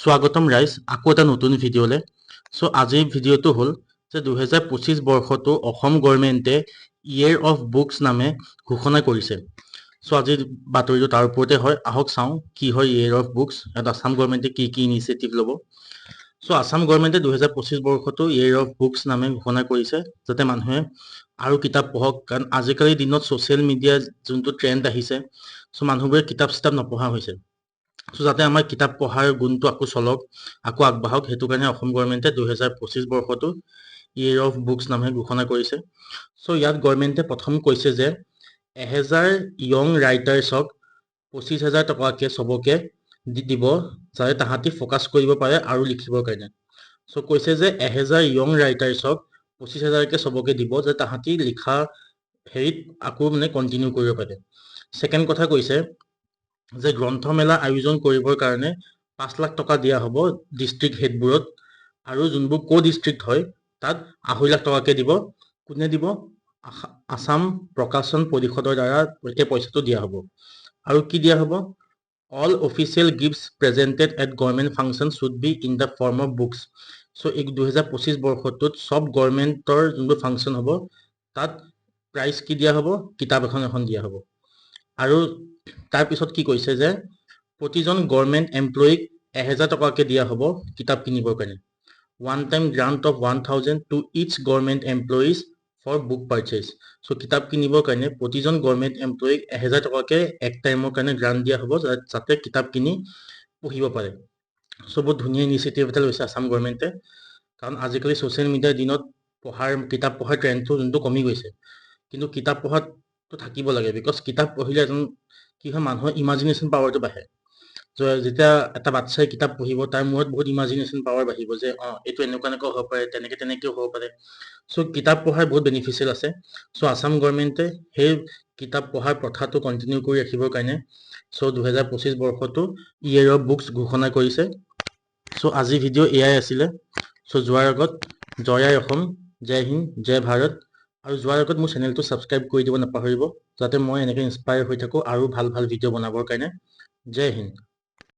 স্বাগতম ৰাইজ আকৌ এটা নতুন ভিডিঅ'লে। আজিৰ ভিডিঅ'টো হ'ল যে 2025 বৰ্ষটো অসম গভৰ্ণমেণ্টে ইয়েৰ অফ বুকছ নামে ঘোষণা কৰিছে। আজিৰ বাতৰিটো তাৰ ওপৰতে হয়। আহক চাওঁ কি হয় ইয়েৰ অফ বুকছ, ইয়াত আছাম গভৰ্ণমেণ্টে কি কি ইনিচিয়েটিভ ল'ব। আছাম গভৰ্ণমেণ্টে 2025 বৰ্ষটো ইয়েৰ অফ বুকছ নামে ঘোষণা কৰিছে, যাতে মানুহে আৰু কিতাপ পঢ়ক। কাৰণ আজিকালিৰ দিনত ছ'চিয়েল মিডিয়াৰ যোনটো ট্ৰেণ্ড আহিছে, মানুহবোৰে কিতাপ চিতাপ নপঢ়া হৈছে। যাতে আমাৰ কিতাপ পঢ়াৰ গুণটো আকৌ চলক, আকৌ আগবাঢ়ক, সেইটো কাৰণে অসম গভৰ্ণমেণ্টে 2025 বৰ্ষটো ইয়েৰ অফ বুকছ নামে ঘোষণা কৰিছে। ইয়াত গভৰ্ণমেণ্টে প্ৰথম কৈছে যে 1000 য়ং ৰাইটাৰ্ছক 25,000 টকাকে চবকে দিব, যাতে তাহাঁতি ফ'কাছ কৰিব পাৰে আৰু লিখিবৰ কাৰণে। কৈছে যে 1000 য়ং ৰাইটাৰ্ছক 25,000কে চবকে দিব, যাতে তাহাঁতি লিখা হেৰিত আকৌ কণ্টিনিউ কৰিব পাৰে। ছেকেণ্ড কথা কৈছে যে গ্ৰন্থমেলা আয়োজন কৰিবৰ কাৰণে 5 লাখ টকা দিয়া হ'ব ডিষ্ট্ৰিক্ট হেডবোৰত, আৰু যোনবোৰ ডিষ্ট্ৰিক্ট হয় তাত 2.5 লাখ টকাকে দিব। কোনে দিব? আছাম প্ৰকাশন পৰিষদৰ দ্বাৰা এই পইচাটো দিয়া হ'ব। আৰু কি দিয়া হ'ব? All official gifts presented at government function should be in the form of books. এই 2025 বৰ্ষটোত চব গভৰ্ণমেণ্টৰ যোনবোৰ ফাংচন হ'ব তাত প্ৰাইজ কি দিয়া হ'ব? কিতাপ এখন দিয়া হ'ব। আৰু তাৰপিছত কি কৈছে যে প্ৰতিজন গভৰ্ণমেণ্ট এমপ্লয়ীক 1000 টকাকে দিয়া হ'ব কিতাপ কিনিবৰ কাৰণে। One time grant of 1000 to each government employees for book purchase. কিতাপ কিনিবৰ কাৰণে প্ৰতিজন গভৰ্ণমেণ্ট এমপ্লয়ীক 1000 টকাকে এক টাইমৰ কাৰণে গ্ৰাণ্ট দিয়া হ'ব, যাতে কিতাপ কিনি পঢ়িব পাৰে। বহুত ধুনীয়া ইনিচিয়েটিভ এটা লৈছে আছাম গভৰ্ণমেণ্টে। কাৰণ আজিকালি ছ'চিয়েল মিডিয়াৰ দিনত কিতাপ পঢ়াৰ ট্ৰেণ্ডটো যোনটো কমি গৈছে, কিন্তু কিতাপ পঢ়াটো থাকিব লাগে। বিকজ কিতাপ পঢ়িলে এজন কি হয়, মানুহৰ ইমাজিনেশ্যন পাৱাৰটো বাঢ়ে। যেতিয়া এটা বাচ্ছাই কিতাপ পঢ়িব, তাৰ মূৰত বহুত ইমাজিনেশ্যন পাৱাৰ বাঢ়িব যে এইটো এনেকুৱা হ'ব পাৰে, তেনেকেও হ'ব পাৰে। কিতাপ পঢ়াৰ বহুত বেনিফিচিয়েল আছে। আছাম গভৰ্ণমেণ্টে সেই কিতাপ পঢ়াৰ প্ৰথাটো কণ্টিনিউ কৰি ৰাখিবৰ কাৰণে 2025 বৰ্ষটো ইয়েৰ অফ বুকছ ঘোষণা কৰিছে। আজিৰ ভিডিঅ' এয়াই আছিলে। যোৱাৰ আগত জয় আই অসম, জয় হিন্দ, জয় ভাৰত। আৰু যোৱাৰ আগত মোৰ চেনেলটো ছাবস্ক্ৰাইব কৰি দিব নাপাহৰিব, যাতে মই এনেকৈ ইনস্পায়াৰ হৈ থাকোঁ আৰু ভাল ভাল ভিডিঅ' বনাবৰ কাৰণে। জয় হিন্দ।